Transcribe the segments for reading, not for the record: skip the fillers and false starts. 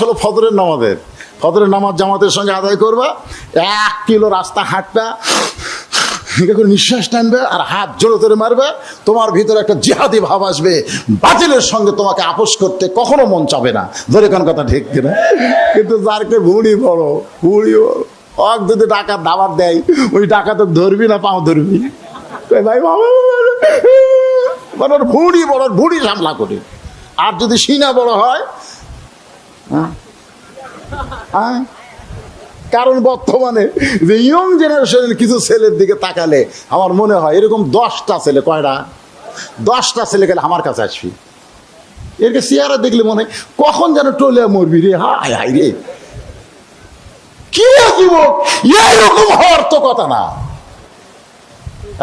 হলো ফজরের নামাজ জামাতের সঙ্গে আদায় করবা, 1 কিলো রাস্তা হাঁটবা, নিঃশ্বাস টানবে আর হাত জোরে ধরে মারবে, তোমার ভিতরে একটা জিহাদি ভাব আসবে, বাতিলের সঙ্গে তোমাকে আপোষ করতে কখনো মন চাবে না। ধরে কোন কথা ঠিক কিনা? কিন্তু যারকে ভুড়ি বড় অক যদি ডাকাত দাবার দেয়, ওই ডাকাত ধরবি না পাও ধরবি, ভাই বাবা মানে ভুড়ি বড়, ভুড়ি সামলা করে। আর যদি সিনা বড় হয়, কারণ বর্তমানে যে ইয়ং জেনারেশনের কিছু ছেলের দিকে তাকালে আমার মনে হয় এরকম 10টা ছেলে, কয়টা 10টা ছেলে গেলে আমার কাছে আসবি, এরকে চেহারা দেখলে মনে হয় কখন যেন টলিয়া মরবি রে, হায় হায় রে, কি যুবক, এরকম হওয়ার তো কথা না।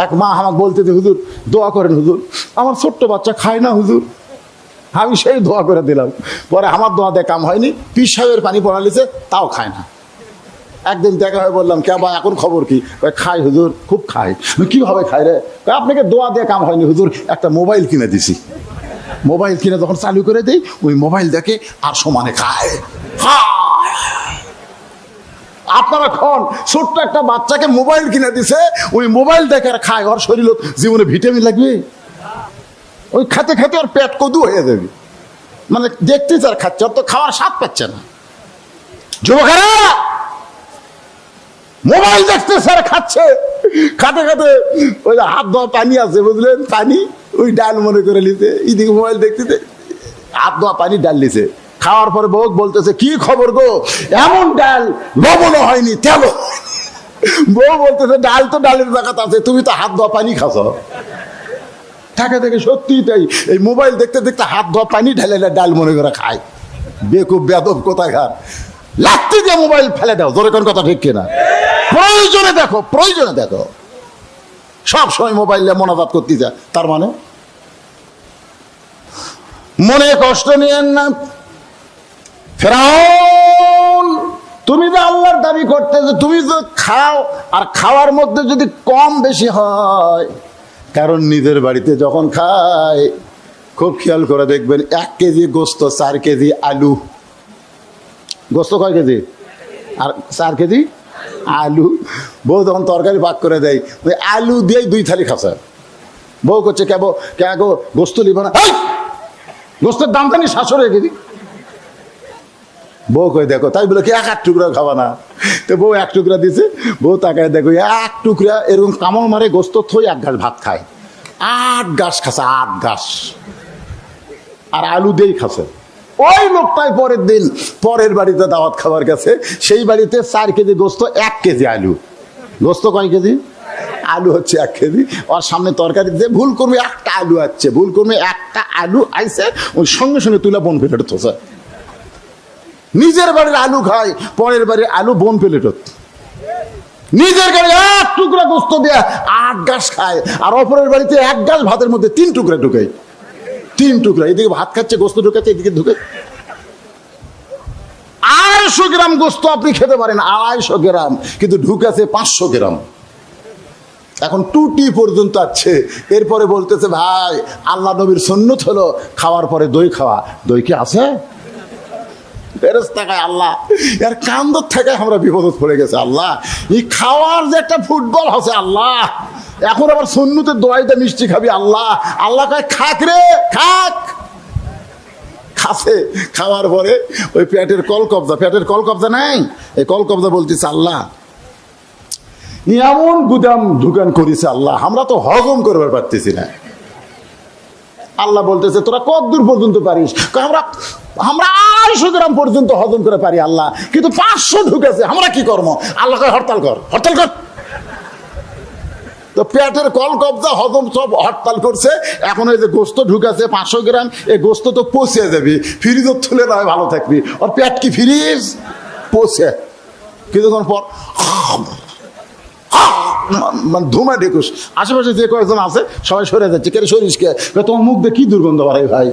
এক মা আমাকে বলতে যে হুজুর দোয়া করেন হুজুর, আমার ছোট্ট বাচ্চা খায় না হুজুর। আমি সেই দোয়া করে দিলাম, পরে আমার দোয়া দিয়ে কাম হয়নি, পীর সাহেবের পানি পড়া লিছে, তাও খায় না। একদিন দেখা হয়ে বললাম কে বা এখন খবর কি? খাই হুজুর, খুব খাই। কিভাবে খাই রে? আপনাকে দোয়া দিয়ে কাম হয়নি হুজুর, একটা মোবাইল কিনে দিছি, মোবাইল কিনে যখন চালু করে দেই ওই মোবাইল দেখে আর সমানে খায়। আপনারা খন ছোট্ট একটা বাচ্চাকে মোবাইল কিনে দিছে, ওই মোবাইল দেখে আর খায়, ওর শরীর জীবনে ভিটামিন লাগবে? ওই খেতে খেতে ওর পেট কদু হয়ে যাবে, মানে দেখতে আর খাচ্ছে, ওর তো খাওয়ার স্বাদ পাচ্ছে না। যুবকেরা মোবাইল দেখতে স্যার খাচ্ছে, খাতে খাতে ওই হাত ধোয়া পানি আছে বুঝলেন, পানি ওই ডাল মনে করে নিতে, এইদিকে মোবাইল দেখতে হাত ধোয়া পানি ডাল নিছে। খাওয়ার পরে বউ বলতেছে কি খবর গো, এমন ডাল লবণও হয়নি তেল। বউ বলতেছে ডাল তো ডালের জায়গাতে আছে, তুমি তো হাত ধোয়া পানি খাচ্ছ। থাকে থেকে সত্যি তাই, এই মোবাইল দেখতে দেখতে হাত ধোয়া পানি ঢেলে ডাল মনে করে খায়। বেকুব বেদব কোথাকার, লাগতে দিয়ে মোবাইল ফেলে দাও। জোরে কোন কথা ঠিক কিনা? প্রয়োজনে দেখো, সব সময় মোবাইল মোনাজাত করতে যা, তার মানে মনে কষ্ট নিয়েন না। ফেরাউন, তুমি যে আল্লাহর দাবি করতে, তুমি যে খাও, আর খাওয়ার মধ্যে যদি কম বেশি হয়, কারণ নিজের বাড়িতে যখন খায় খুব খেয়াল করে দেখবেন 1 কেজি গোস্ত 4 কেজি আলু, গোস্ত কয় কেজি আর 4 কেজি আলু। বউ যখন তরকারি ভাগ করে দেয় ওই আলু দিয়েই 2 থালি খাচ্ছে। বউ করছে কেবো গো গোস্ত লিব না, গোস্তের দাম জানি 700 কেজি। বউ কই দেখো, তাই বলে কি 1 টুকরা খাওয়া না? তো বউ 1 টুকরা দিছে, বউ তাকায় দেখো 1 টুকরা এরকম কামড় মারে গোস্ত থই 1 ঘাস ভাত খায়, 8 ঘাস খাচ্ছে, 8 ঘাস, আর আলু দিয়েই খাচ্ছে। ওই লোকটাই পরের দিন পরের বাড়িতে দাওয়াত খাবার গেছে, সেই বাড়িতে 4 কেজি গোস্ত 1 কেজি আলু। গোস্ত কয় কেজি? আলু হচ্ছে 1 কেজি। ওর সামনে তরকারি দিয়ে ভুল করবে 1টা আলু আসছে, ভুল করবে 1টা আলু আইছে, ওই সঙ্গে সঙ্গে তুলে বোন প্লেট হচ্ছে। নিজের বাড়ির আলু খায়, পরের বাড়ির আলু বোন প্লেট। নিজের গাড়ি 1 টুকরা গোস্ত দেয়া 8 ঘাস খায়, আর অপরের বাড়িতে 1 ঘাস ভাতের মধ্যে 3 টুকরা ঢুকায়, 3 টুকরা। এদিকে ভাত খাচ্ছে, গোস্ত ঢুকাচ্ছে, এদিকে ঢুকে 250 গ্রাম গোস্ত আপনি খেতে পারেন, 250 গ্রাম, কিন্তু ঢুকেছে 500 গ্রাম। এখন টুটি পর্যন্ত আছে। এরপরে বলতেছে ভাই আল্লাহ নবীর সুন্নত হলো খাওয়ার পরে দই খাওয়া, দই কি আছে? ফেরেশতা আল্লাহ এর কান্দ থেকে আমরা বিপদে পড়ে গেছে। আল্লাহ এই খাওয়ার যে একটা ফুটবল আছে, আল্লাহ এখন আবার সুন্নতের দোয়াইতে মিষ্টি খাবি, আল্লাহ আল্লাহ কয় খাক রে খাক। খাসে, খাওয়ার পরে ওই পেটের কলকবজা নাই, এই কলকবজা বলতেছে আল্লাহ এমন গুদাম দোকান করেছে আল্লাহ, আমরা তো হজম করবার পারতেছি না। আল্লাহ বলতেছে তোরা কত দূর পর্যন্ত পারিস? আমরা 250 গ্রাম পর্যন্ত হজম করে পারি আল্লাহ, কিন্তু 500 ঢুকেছে, আমরা কি করবো? আল্লাহ হরতাল কর। তো পেটের কলকবজা হজম সব হরতাল করছে। এখন এই যে গোস্ত ঢুকেছে 500 গ্রাম, এই গোস্ত তো পচে যাবি, ফ্রিজে তুলে নয় ভালো থাকবি। ওর পেট কি ফ্রিজ? পচে কিছুক্ষণ পর মানে ধুমা ডেকুস। আশেপাশে যে কয়েকজন আছে সবাই সরে যাচ্ছে, কে সরিস কে? তোমার মুখ দিয়ে কি দুর্গন্ধ বাড়াই ভাই।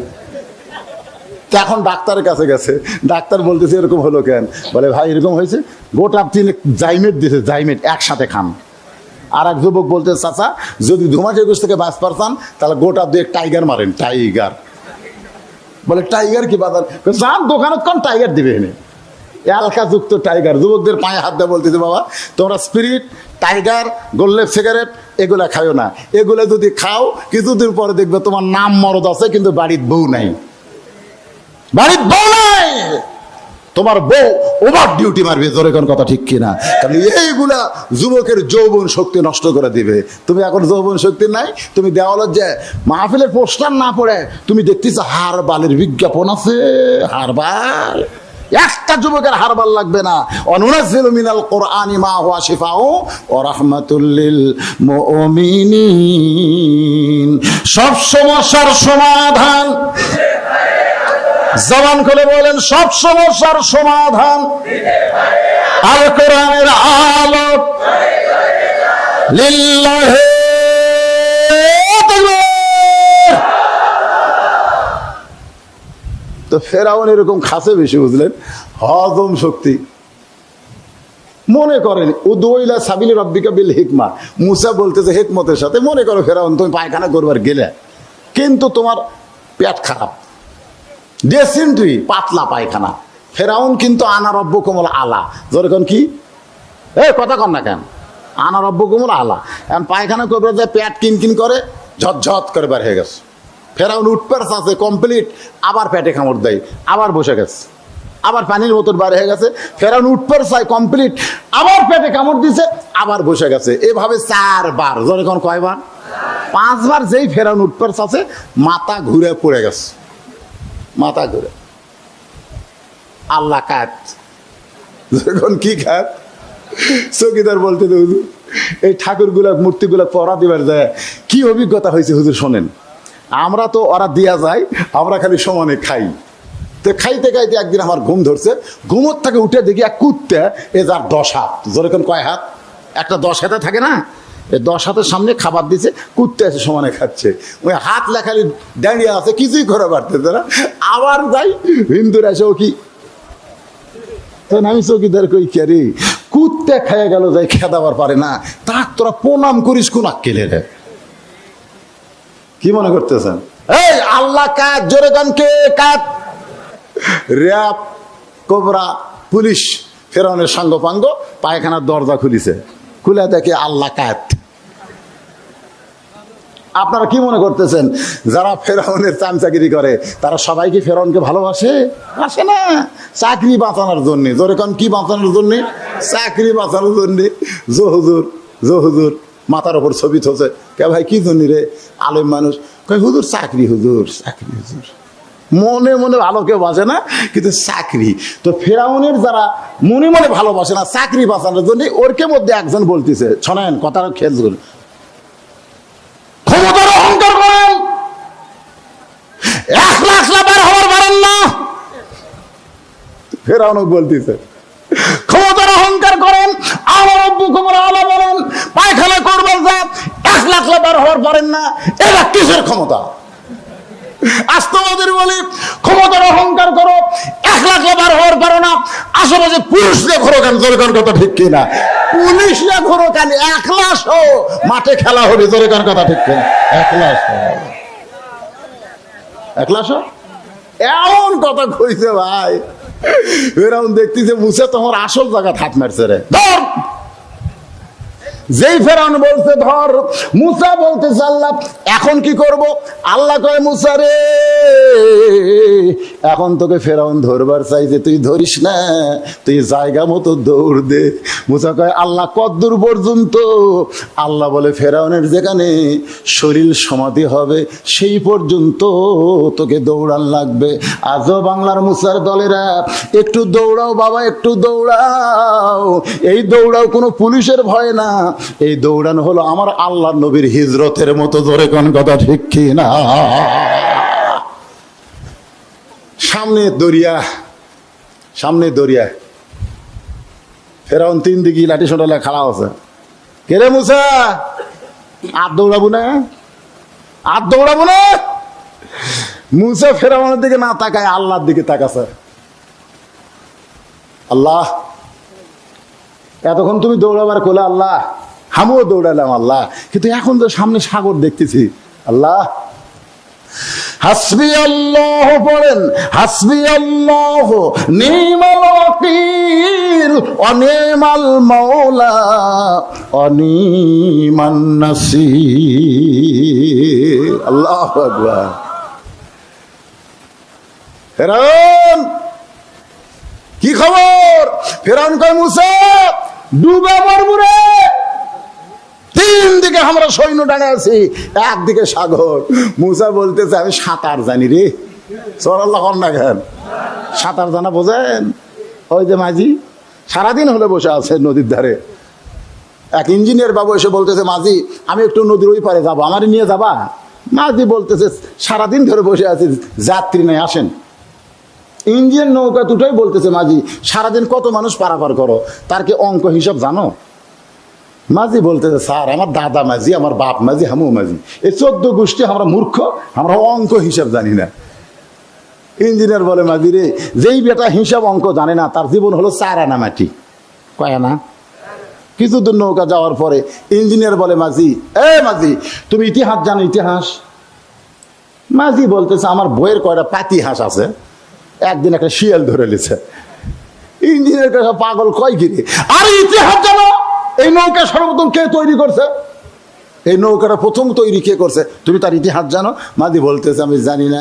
এখন ডাক্তারের কাছে গেছে, ডাক্তার বলতেছে এরকম হলো কেন? বলে ভাই এরকম হয়েছে, গোটা 3 জাইমেট দিয়েছে, জাইমেট একসাথে খান। আর এক যুবক বলতে চাচা যদি ধুমা ডেকুস থেকে বাঁচ পারতাম তাহলে গোটা 2 টাইগার মারেন, টাইগার। বলে টাইগার কি বাজার, যার দোকানত কোন টাইগার দিবে এনে, এলাকাযুক্ত টাইগার। যুবকদের পায়ে হাত দেওয়া বলতেছে, বাবা তোমরা স্পিরিট, টাইগার, গোল্লেপ সিগারেট এগুলা খাও না। এগুলা যদি খাও কিছুদিন পরে দেখবে তোমার নাম মরদ আছে কিন্তু বাড়ির বউ নাই, বাড়ির বউ নাই, তোমার বউ ওভার ডিউটি মারবে। জোরে কোন কথা ঠিক কিনা? কারণ এইগুলা যুবকের যৌবন শক্তি নষ্ট করে দিবে। তুমি এখন যৌবন শক্তি নাই, তুমি দেওয়ালের যে মাহফিলের পোস্টার না পড়ে তুমি দেখতেছো হারবালের বিজ্ঞাপন আছে, হারবাল। একটা যুবকের হারবাল লাগবে না। অনুনাজ্জিলু মিনাল কুরআনি মা হুয়া শিফাউ ওয়া রাহমাতুল লিল মুমিনিন। সব সমস্যার সমাধান, জবান খুলে বলেন, সব সমস্যার সমাধান আল কোরআনের আলো। লিল্লাহি তাকবীর। তো ফেরাউন এরকম খাসে বেশি, বুঝলেন, হজম শক্তি। মনে করেন উদুইলা সাবিলি রাব্বিকা বিল হিকমা, মুসা বলতেছে হিকমতের সাথে, মনে করো ফেরাউন তুমি পায়খানা করবার গেলে কিন্তু তোমার পেট খারাপ, ডেসেন্ট্রি, পাতলা পায়খানা। ফেরাউন কিন্তু আনা রব্বুকুমুল আলা, যেরকম কি কথা কন না কেন, আনা রব্বুকুমুল আলা। এখন পায়খানা করবার যায় পেট কিনকিন করে, ঝটঝট করে বার হয়ে গেছে। ফেরাউন উঠপার আছে কমপ্লিট, আবার পেটে কামড় দেয়, আবার বসে গেছে, আবার পানির মতন বার হয়ে গেছে। ফেরাউন উঠপার চাই কমপ্লিট, আবার পেটে কামড় দিছে, আবার বসে গেছে। এভাবে 4 বার, যেরকম কয়বার, 5 বার। যেই ফেরাউন উঠপার আছে মাথা ঘুরে পড়ে গেছে, মাথা ঘুরে। আল্লাহ কাত, যখন কি খাত, চৌকিদার বলতে হুজুর এই ঠাকুরগুলা মূর্তিগুলা পড়া দিবার যায় কি অভিজ্ঞতা হয়েছে হুজুর শোনেন। আমরা তো ওরা দিয়া যায়, আমরা খালি সমানে খাই। তো খাইতে খাইতে একদিন আমার ঘুম ধরছে, ঘুমোর থেকে উঠে দেখি এক কুত্তে, এ যার 10 হাত, যেরকম কয় হাত, একটা 10 হাতে থাকে না, এই 10 হাতের সামনে খাবার দিছে, কুত্তে এসে সমানে খাচ্ছে। ওই হাত লেখালি দাঁড়িয়ে আছে, কিছুই করে পারতেছে না। আবার যাই, হিন্দুর এসে ও কি, তখন আমি চৌকিদার কই কে রে, কুত্তে খেয়ে গেল, যাই খেদাবার পারে না, তাক তোরা প্রণাম করিস কোন আক্কেলে রে? কি মনে করতেছেন? এই আল্লাহ কাজ, জোরে গান কে কাজ? র্যাব, কোবরা, পুলিশ ফেরাউনের সাঙ্গ পায়খানার দরজা খুলিছে, খুলে দেখে আল্লাহ কাত। আপনারা কি মনে করতেছেন যারা ফেরাউনের চামচাগিরি করে তারা সবাই কি ফেরাউনকে ভালোবাসে? আসে না, চাকরি বাঁচানোর জন্য। যেরকম কি বাঁচানোর জন্য? চাকরি বাঁচানোর জন্য। হুজুর মাথার ওপর ছবি থছে, কে ভাই কি জন্য রে? আলেম মানুষ কয় হুজুর চাকরি, হুজুর চাকরি, হুজুর। মনে মনে ভালো কেউ বাসে না, কিন্তু চাকরি। তো ফেরাউনের যারা মনে মনে ভালোবাসে না, চাকরি বাঁচানোর জন্য, ওরকে মধ্যে একজন বলতেছে, শোনেন কথাটা খেয়াল করুন, ক্ষমতার অহংকার করেন, 1 লাখ বার হওয়ার পারেন না। ফেরাউন বলতেছে ক্ষমতার অহংকার করেন, আমার রব্বুকুমুল আলা বলেন, পায়খানা করবার যা 1 লাখ বার হওয়ার পারেন না, এরা কিসের ক্ষমতা? আস্তবাদের বলি ক্ষমতার অহংকার করো, 1 লাখ বার হওয়ার পারো না, আশেপাশে পুলিশরা ঘোরো কেন? জোরেকান কথা ঠিক কিনা? পুলিশরা ঘোরো কেন? 1 লাখ মাঠে খেলা হবে, জোরেকান কথা ঠিক কিনা? 1 লাখ 1 লাখ এমন কথা কইছে ভাই। ফেরাউন দেখতেছে মুসা তোমার আসল জায়গা হাত মারছে রে, ধর। যেই ফেরাউন বলছে ধর, মুসা বলতেছে আল্লাহ এখন কি করব? আল্লাহ কয় মুসা রে, এখন তোকে ফেরাউন ধরবার চাইছে, তুই ধরিস না, তুই জায়গা মতো দৌড় দে। মুসা কয় আল্লাহ কতদূর পর্যন্ত? আল্লাহ বলে ফেরাউনের যেখানে শরীর সমাধি হবে সেই পর্যন্ত তোকে দৌড়ান লাগবে। আজও বাংলার মুসার দলেরা একটু দৌড়াও বাবা, একটু দৌড়াও। এই দৌড়াও কোনো পুলিশের ভয় না, এই দৌড়ানো হলো আমার আল্লাহর নবীর হিজরতের মতো। জোরে কোন কথা ঠিক কি না? সামনে দরিয়া, সামনে দরিয়া, ফেরাউন 3 দিকে লাঠি সোটালে খাড়া আছে। কে রে মুসা, আর দৌড়াবো না, আর দৌড়াবো না? মুসা ফেরাউনের দিকে না তাকায় আল্লাহর দিকে তাকাছে। আল্লাহ এতক্ষণ তুমি দৌড়াবার কোলে আল্লাহ, আমিও দৌড়ালাম আল্লাহ, কিন্তু এখন তো সামনে সাগর দেখতেছি আল্লাহ, হাসবি আল্লাহ পড়েন, হাসবি আল্লাহ নিমাল ওয়াকিল ওয়া নিমাল মাওলা ওয়া নিমান নাসির। আল্লাহু আকবার। ফেরাউন কি খবর? ফেরাউন কয় মুসা ডুবে মরবো রে, তিন দিকে আমরা সৈন্য ডানে আছি, একদিকে সাগর। মুসা বলতেছে আমি সাঁতার জানি রে। সুবহানাল্লাহ না কেন? সাঁতার জানা বোঝেন? ওই যে মাঝি সারাদিন হলে বসে আছে নদীর ধারে, এক ইঞ্জিনিয়ার বাবু এসে বলতেছে মাঝি আমি একটু নদীর ওই পারে যাবো, আমারে নিয়ে যাবা? মাঝি বলতেছে সারাদিন ধরে বসে আছি, যাত্রী নাই, আসেন। ইঞ্জিনিয়ার নৌকা দুটোই বলতেছে মাঝি সারাদিন কত মানুষ পারাপার করো, তার কি অঙ্ক হিসাব জানো? মাঝি বলতেছে স্যার আমার দাদা মাঝি, আমার বাপ মাঝি, হামু মাঝি, এই 14 গোষ্ঠী আমরা মূর্খ, আমরা অঙ্ক হিসাব জানি না। ইঞ্জিনিয়ার বলে মাঝি রে, যেই বেটা হিসাব অঙ্ক জানে না তার জীবন হলো 4 আনা মাটি। কয় আনা? কিছু দূর নৌকা যাওয়ার পরে ইঞ্জিনিয়ার বলে মাঝি মাঝি তুমি ইতিহাস জানো? ইতিহাস? মাঝি বলতেছে আমার বইয়ের কয়টা পাতি হাঁস আছে, একদিন একটা শিয়াল ধরে নিছে। ইঞ্জিনিয়ার কাছে পাগল কয় গিরে, আরে ইতিহাস জানো? এই নৌকা সর্বপ্রথম কে তৈরি করছে? এই নৌকাটা প্রথম তৈরি কে করছে? তুমি তার ইতিহাস জানো? মাঝি বলতেছে আমি জানি না।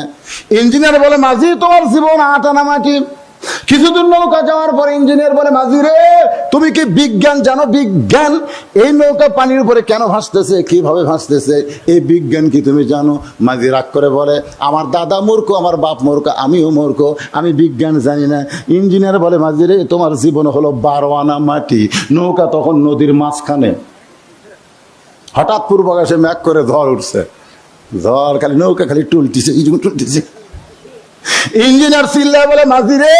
ইঞ্জিনিয়ার বলে মাঝি তোমার জীবন 8 আনা মাটি। কিছুদূর নৌকা যাওয়ার পরে ইঞ্জিনিয়ার বলে মাঝি রে তুমি কি বিজ্ঞান জানো? বিজ্ঞান? এই নৌকা পানির উপরে কেন ভাসতেছে, কিভাবে ভাসতেছে, এই বিজ্ঞান কি তুমি জানো? মাঝি রাগ করে বলে আমার দাদা মূর্খ, আমার বাপ মূর্খ, আমিও মূর্খ, আমি বিজ্ঞান জানি না। ইঞ্জিনিয়ার বলে মাঝি রে তোমার জীবন হলো 12 আনা মাটি। নৌকা তখন নদীর মাঝখানে, হঠাৎ পূর্ব আকাশে মেঘ করে ঝড় উঠছে, ঝড় খালি নৌকা খালি টুলতিছে, টুলতিছে। ইঞ্জিনিয়ার চিল্লায় বলে মাঝি রে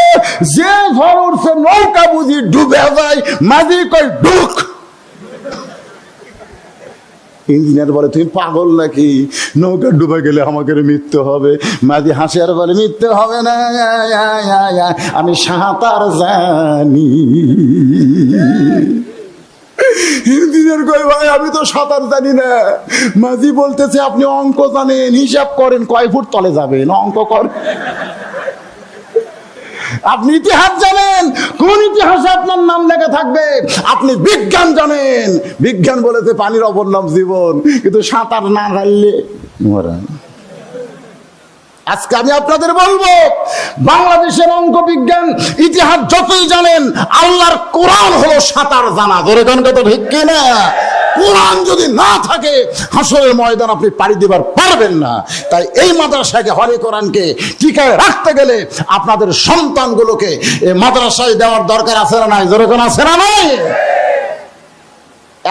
যে ঝড় উঠছে নৌকা বুঝি ডুবে যায়? মাঝি কই ডুক। ইঞ্জিনিয়ার বলে তুমি পাগল নাকি? নৌকা ডুবে গেলে আমাকে মৃত্যু হবে। মাঝি হাসে আর বলে মৃত্যু হবে না, আমি সাঁতার জানি। ইঞ্জিনিয়ার কয় ভাই আমি তো সাঁতার জানি না। মাঝি বলতেছে আপনি অঙ্ক জানেন, হিসাব করেন, কয় ফুট তলে যাবেন, অঙ্ক করেন। আপনি ইতিহাস জানেন, কোন ইতিহাসে আপনার নাম লেখা থাকবে? আপনি বিজ্ঞান জানেন, বিজ্ঞান বলেছে পানির অপর নাম জীবন, কিন্তু সাঁতার না জানলে মরা। আজকে আমি আপনাদের বলবো বাংলাদেশের অঙ্ক বিজ্ঞান ইতিহাস যতই জানেন, আল্লাহর কোরআন হলো সাঁতার জানা। ধরে কোন কথা ঠিক কিনা? কোরআন যদি না থাকে হাসরের ময়দান আপনি পাড়ি দিবার পারবেন না। তাই এই মাদ্রাসাকে, হরে কোরআনকে টিকায় রাখতে গেলে আপনাদের সন্তানগুলোকে এই মাদ্রাসায় দেওয়ার দরকার আছে না নাই? ধরে কোন আছে না নাই?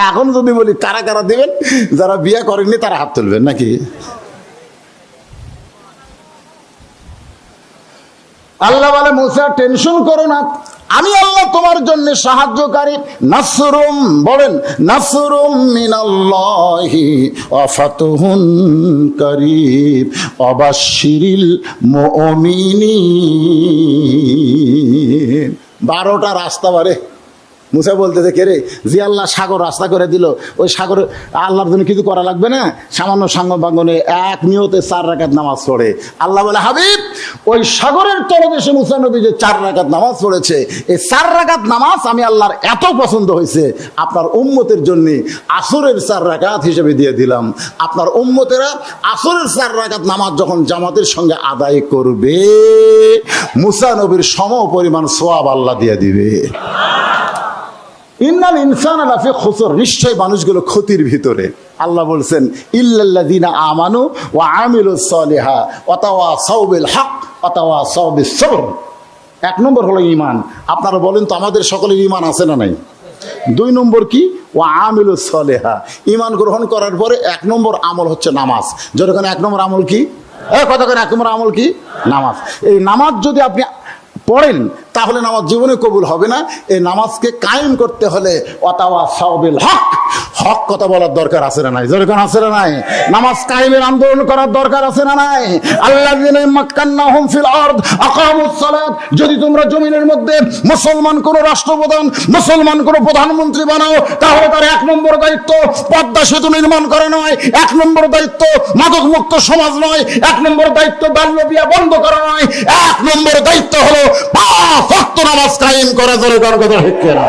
এখন যদি বলি কারা কারা দিবেন, যারা বিয়ে করেননি তারা হাত তুলবেন নাকি? আল্লাহ বলে মুসা টেনশন করো না, আমি আল্লাহ তোমার জন্য সাহায্যকারী। নাসরুম বলেন, নাসরুম মিনাল্লাহি ওয়া ফাতহুন কারীব ওয়াবাশশিরিল মুমিনিন। 12টা রাস্তা বারে। মুসা বলতেছে কে রে? জি আল্লাহ সাগর রাস্তা করে দিল, ওই সাগর আল্লাহর জন্য কিছু করা লাগবে না? সামান্য সাঙ্গ বাঙ্গনে এক নিয়তে 4 রাকাত নামাজ পড়ে। আল্লাহ বলে হাবিব ওই সাগরের তলদেশে মুসা নবী যে 4 রাকাত নামাজ পড়েছে, এই 4 রাকাত নামাজ আমি আল্লাহর এত পছন্দ হয়েছে, আপনার উম্মতের জন্য আসরের 4 রাকাত হিসেবে দিয়ে দিলাম। আপনার উম্মতেরা আসরের 4 রাকাত নামাজ যখন জামাতের সঙ্গে আদায় করবে, মুসা নবীর সম পরিমাণ সওয়াব আল্লাহ দিয়ে দিবে। ইন্নাল ইনসানা লাফি খুসর, নিশ্চয় মানুষগুলো ক্ষতির ভিতরে। আল্লাহ বলছেন ইল্লাল্লাযিনা আমানু ওয়া আমিলুস সলিহা ওয়া তাওয়াসাউ বিল হক ওয়া তাওয়াসাউ বিস সবর। 1 নম্বর হলো ঈমান। আপনারা বলেন তো আমাদের সকলের ঈমান আছে না নাই? 2 নম্বর কি? ওয়া আমিলুস সলিহা, ঈমান গ্রহণ করার পরে 1 নম্বর আমল হচ্ছে নামাজ। যখন 1 নম্বর আমল কি? কথা করে 1 নম্বর আমল কি? নামাজ। এই নামাজ যদি আপনি পড়েন তাহলে নামাজ জীবনে কবুল হবে না। এই নামাজকে কায়েম করতে হলে ওয়াতাওয়াসাউ বিল হক, হক কথা বলার দরকার আছে না নাই? যেরকম আছে না নাই? নামাজ কায়েমের আন্দোলন করার দরকার আছে না নাই? আল্লাযীনা মাক্কান্নাহুম ফিল আরদ আকামুস সালাত, যদি তোমরা জমিনের মধ্যে মুসলমান কোন রাষ্ট্রপ্রধান, মুসলমান কোন প্রধানমন্ত্রী বানাও, তাহলে তার 1 নম্বর দায়িত্ব পদ্মা সেতু নির্মাণ করা নয়, 1 নম্বর দায়িত্ব মাদক মুক্ত সমাজ নয়, 1 নম্বর দায়িত্ব বাল্য বিয়ে বন্ধ করা নয়, 1 নম্বর দায়িত্ব হলো 5 ওয়াক্ত নামাজ কায়েম করা। জোরে কথা ঠিক কিনা?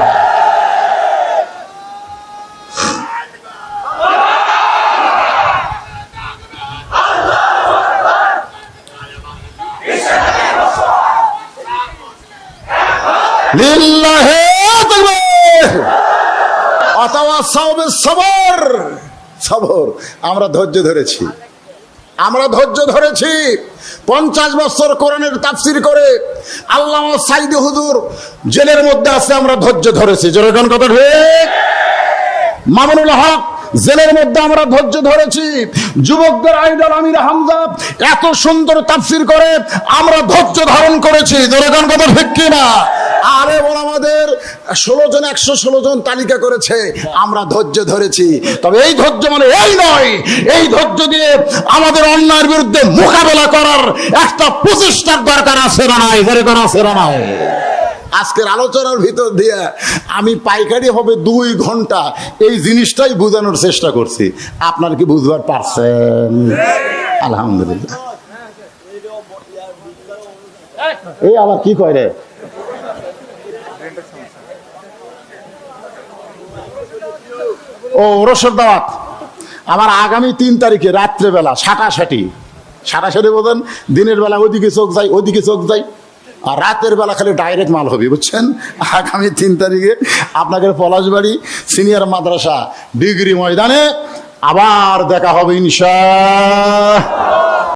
লিল্লাহি তাকবীর। আতাওয়াসাউ বিস-সবর। সবর। আমরা ধৈর্য ধরেছি, আমরা ধৈর্য ধরেছি। 50 বছর কোরআনের তাফসীর করে আল্লামা সাইদি হুজুর জেলের মধ্যে আছে, আমরা ধৈর্য ধরেছি। জোরে কোন কথা ঠিক? মামুনুল হক জেলের মধ্যে আমরা ধৈর্য ধরেছি। যুবকদের আইডল আমির হামজা এত সুন্দর তাফসীর করে আমরা ধৈর্য ধারণ করেছি। জোরে কোন কথা ঠিক কিনা? আরে আমাদের 16 জন 116 জন তালিকা করেছে, আমরা ধৈর্য ধরেছি। তবে এই ধৈর্য মানে এই নয়, এই ধৈর্য দিয়ে আমাদের অন্যায়ের বিরুদ্ধে মোকাবেলা করার একটা প্রচেষ্টার দরকার আছে না নাই? জোরে কোন আছে না নাই? আজকের আলোচনার ভিতর দিয়ে আমি পাইকারি হবে 2 ঘন্টা এই জিনিসটাই বোঝানোর চেষ্টা করছি। আপনার কি বুঝবার পারছেন? আলহামদুলিল্লাহ। এই আবার কি কয় রে? ও ওরসের দাওয়াত আমার আগামী 3 তারিখে রাত্রেবেলা সাটাসাটি বোঝেন। দিনের বেলা ওইদিকে চোখ যায়, ওইদিকে চোখ যায়, আর রাতের বেলা খালি ডাইরেক্ট মাল হবে, বুঝছেন? আগামী 3 তারিখে আপনাকে পলাশবাড়ি সিনিয়র মাদ্রাসা ডিগ্রি ময়দানে আবার দেখা হবে ইনশাআল্লাহ।